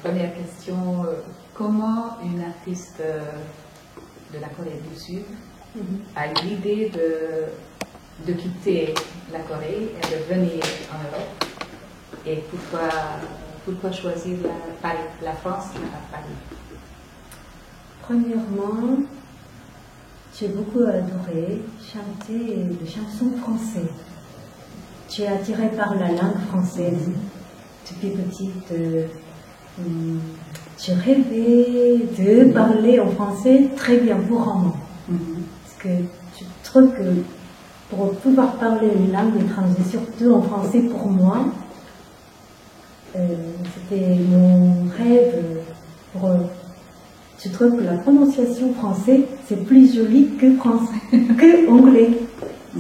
première question, comment une artiste de la Corée du Sud a eu l'idée de quitter la Corée et de venir en Europe? Et pourquoi choisir la France à Paris? Premièrement, j'ai beaucoup adoré chanter des chansons françaises. J'ai attiré par la langue française. Depuis petite, j'ai rêvé de parler en français très bien couramment. Parce que je trouve que pour pouvoir parler une langue étrangère, surtout en français pour moi, c'était mon rêve. Je trouve que la prononciation française, c'est plus joli que anglais.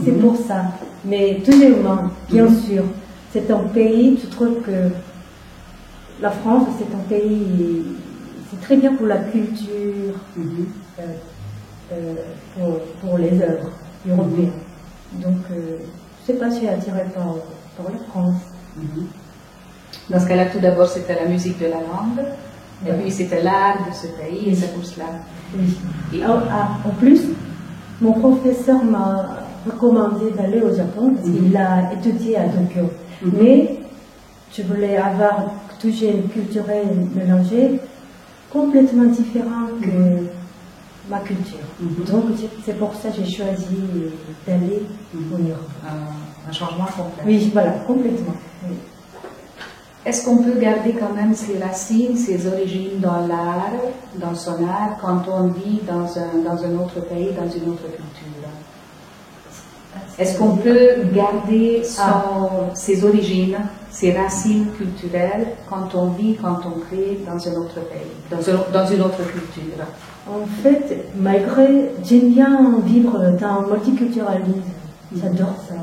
C'est pour ça. Mais deuxièmement, bien sûr, c'est un pays, je trouve que la France, c'est un pays, c'est très bien pour la culture, pour les œuvres européennes. Donc, je ne sais pas si je suis attirée par la France. Dans ce cas-là, tout d'abord, c'était la musique de la langue, et puis c'était l'art de ce pays, et c'est pour cela. Oui. Et en plus, mon professeur m'a recommandé d'aller au Japon, parce qu'il a étudié à Tokyo. Mais je voulais avoir toujours une culture mélangée, complètement différente que ma culture. Donc c'est pour ça que j'ai choisi d'aller en Europe. Un changement complet. Oui, voilà, complètement. Oui. Est-ce qu'on peut garder quand même ses racines, ses origines dans l'art, dans son art, quand on vit dans un autre pays, dans une autre culture? Est-ce qu'on peut garder ses origines, ses racines culturelles quand on vit, quand on crée dans un autre pays, dans une autre culture? En fait, malgré, j'aime bien vivre dans le multiculturalisme, j'adore ça.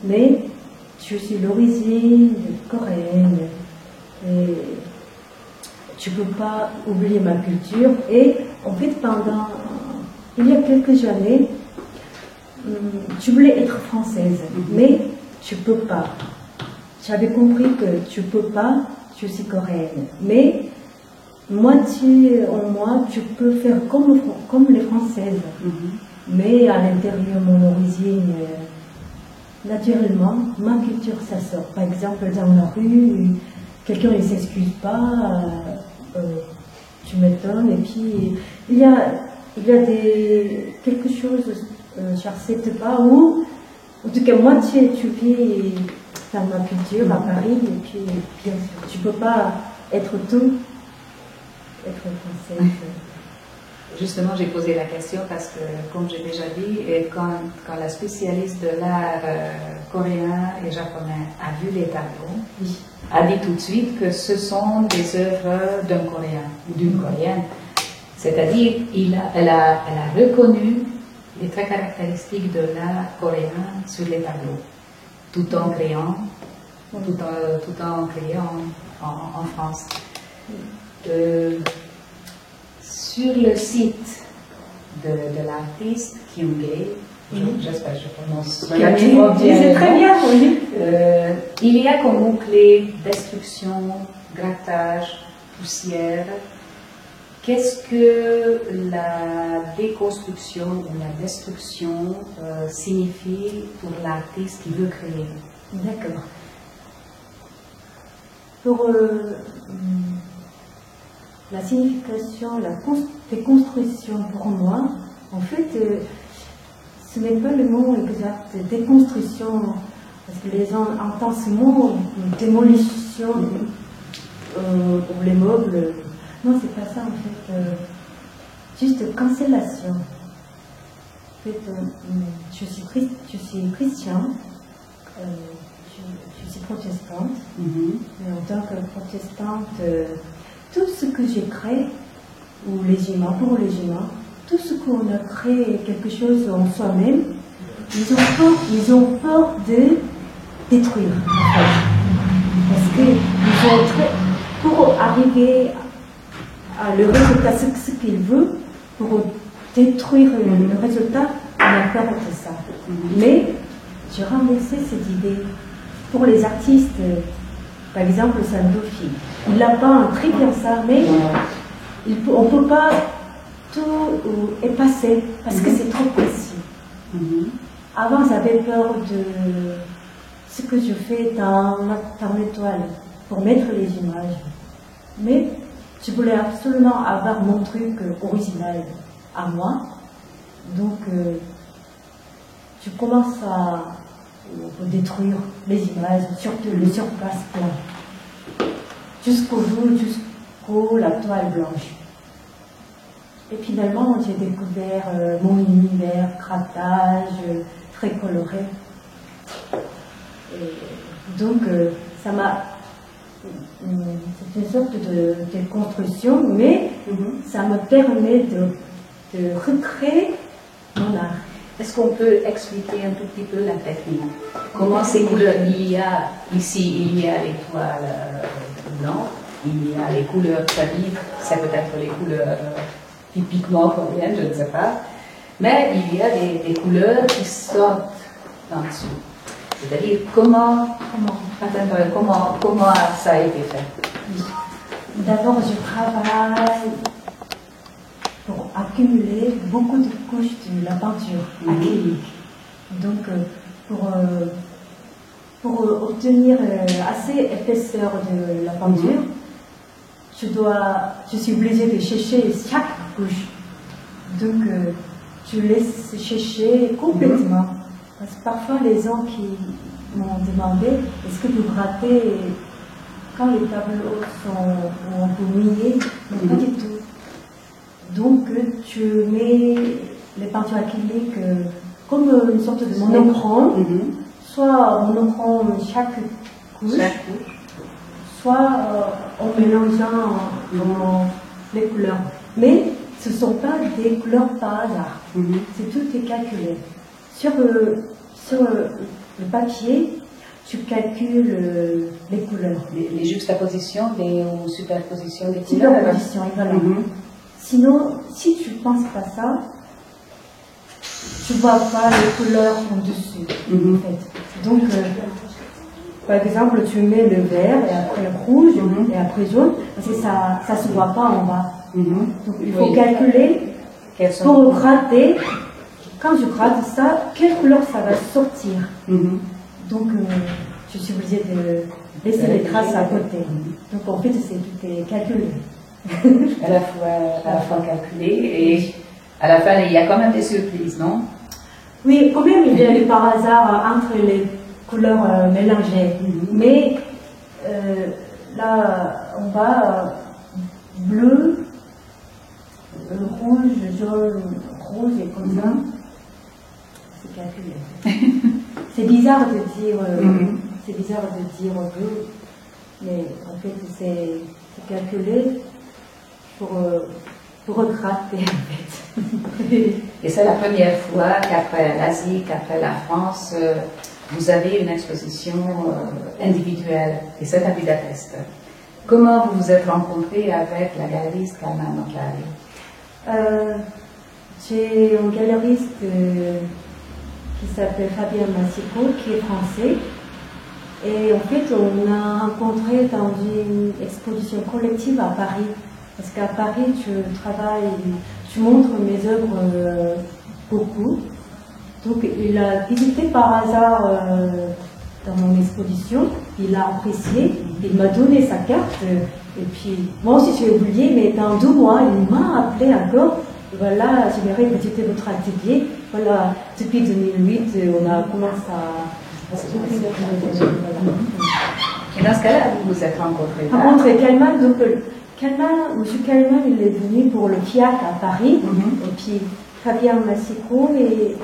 Mais je suis d'origine coréenne et je ne peux pas oublier ma culture. Et en fait, il y a quelques années, je voulais être française, mais je ne peux pas. J'avais compris que je ne peux pas, je suis coréenne. Mais moitié en moi, je peux faire comme les Françaises. Mais à l'intérieur de mon origine, naturellement, ma culture, ça sort. Par exemple, dans la rue, quelqu'un ne s'excuse pas, tu m'étonnes. Et puis, il y a quelque chose, j'accepte pas, ou en tout cas, moitié, tu vis dans ma culture à Paris, et puis, bien sûr, tu ne peux pas être tout, être française. Justement, j'ai posé la question parce que, comme j'ai déjà dit, quand la spécialiste de l'art coréen et japonais a vu les tableaux, a dit tout de suite que ce sont des œuvres d'un Coréen ou d'une Coréenne. C'est-à-dire, elle a reconnu les traits caractéristiques de l'art coréen sur les tableaux, tout en créant, en France. Sur le site de l'artiste Kyunghae, j'espère que je prononce relativement bien, c'est très bien, oui. Il y a comme mot-clé destruction, grattage, poussière. Qu'est-ce que la déconstruction ou la destruction signifie pour l'artiste qui veut créer? D'accord. Pour la signification, la déconstruction pour moi, en fait, ce n'est pas le mot exact, déconstruction, parce que les gens entendent ce mot, démolition pour les meubles. Non, c'est pas ça en fait, juste cancellation. En fait, je suis chrétien, je suis protestante, mais en tant que protestante, tout ce que j'ai créé, ou les humains, pour les humains, tout ce qu'on a créé, quelque chose en soi-même, ils ont peur de détruire, en fait. Parce que pour arriver à le résultat, ce qu'ils veulent, pour détruire le résultat, on a peur de ça. Mais j'ai renversé cette idée. Pour les artistes, par exemple Santofi, il a peint très bien ça, mais on ne peut pas tout effacer parce que c'est trop précis. Avant, j'avais peur de ce que je fais dans mes toiles pour mettre les images. Mais je voulais absolument avoir mon truc original à moi. Donc, je commence à détruire les images, surtout les surfaces blanches, jusqu'au jour, jusqu'à la toile blanche. Et finalement, j'ai découvert mon univers, grattage, très coloré. Et donc, ça m'a... C'est une sorte de construction, mais ça me permet de recréer mon art. Est-ce qu'on peut expliquer un tout petit peu la technique? Comment ces couleurs, il y a ici, il y a les toiles blanches, il y a les couleurs vives, c'est peut-être les couleurs typiquement coréennes, je ne sais pas, mais il y a des couleurs qui sortent en dessous. C'est-à-dire comment ça a été fait? D'abord, je travaille pour accumuler beaucoup de couches de la peinture acrylique. Donc, pour obtenir assez épaisseur de la peinture, je suis obligée de chercher chaque couche. Donc, je laisse sécher complètement. Parce que parfois, les gens qui m'ont demandé, est-ce que vous grattez quand les tableaux sont un peu mouillés? Mais pas du tout. Donc, tu mets les peintures acryliques comme une sorte de monochrome, soit monochrome chaque couche, soit en mélangeant les couleurs. Mais ce ne sont pas des couleurs par hasard. C'est tout est calculé. Sur le papier, tu calcules les couleurs. Les juxtapositions ou superpositions des couleurs. Superpositions, voilà. Sinon, si tu ne penses pas ça, tu ne vois pas les couleurs en dessus. En fait. Donc, par exemple, tu mets le vert, et après le rouge, et après jaune, parce que ça ne se voit pas en bas. Donc, il faut calculer pour gratter. Quand je gratte ça, quelle couleur ça va sortir? Donc, je suis obligée de laisser les traces à côté. Donc, en fait, tout est calculé. à la fois calculé et à la fin, il y a quand même des surprises, non? Oui, quand même, il y a par hasard entre les couleurs mélangées. Mais là, on va bleu, rouge, jaune, rose et comme ça. C'est calculé. C'est bizarre de dire, bleu, mais en fait, c'est calculé pour regratter, en fait. Et c'est la première fois qu'après l'Asie, qu'après la France, vous avez une exposition individuelle, et c'est à Budapest. Comment vous vous êtes rencontrés avec la galeriste Kalman Noklari? J'ai un galeriste qui s'appelle Fabien Massico, qui est français. Et en fait, on a rencontré dans une exposition collective à Paris. Parce qu'à Paris, tu montres mes œuvres beaucoup. Donc, il a visité par hasard dans mon exposition, il a apprécié, il m'a donné sa carte, et puis moi aussi j'ai oublié, mais dans 2 mois, il m'a appelé encore. Et voilà, j'aimerais visiter votre atelier. Voilà, depuis 2008, on a commencé à s'occuper. Et dans ce cas-là, vous vous êtes rencontrés? Rencontré Kalman, donc M. Kalman, il est venu pour le FIAC à Paris, et puis Fabien Massico et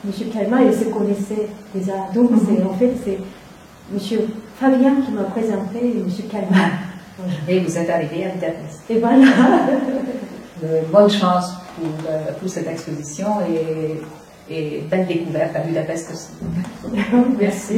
M. Kalman, ils se connaissaient déjà. Donc en fait, c'est M. Fabien qui m'a présenté M. Kalman. Et vous êtes arrivé à Budapest. Et voilà. Bonne chance pour cette exposition et belle découverte à Budapest aussi. Merci.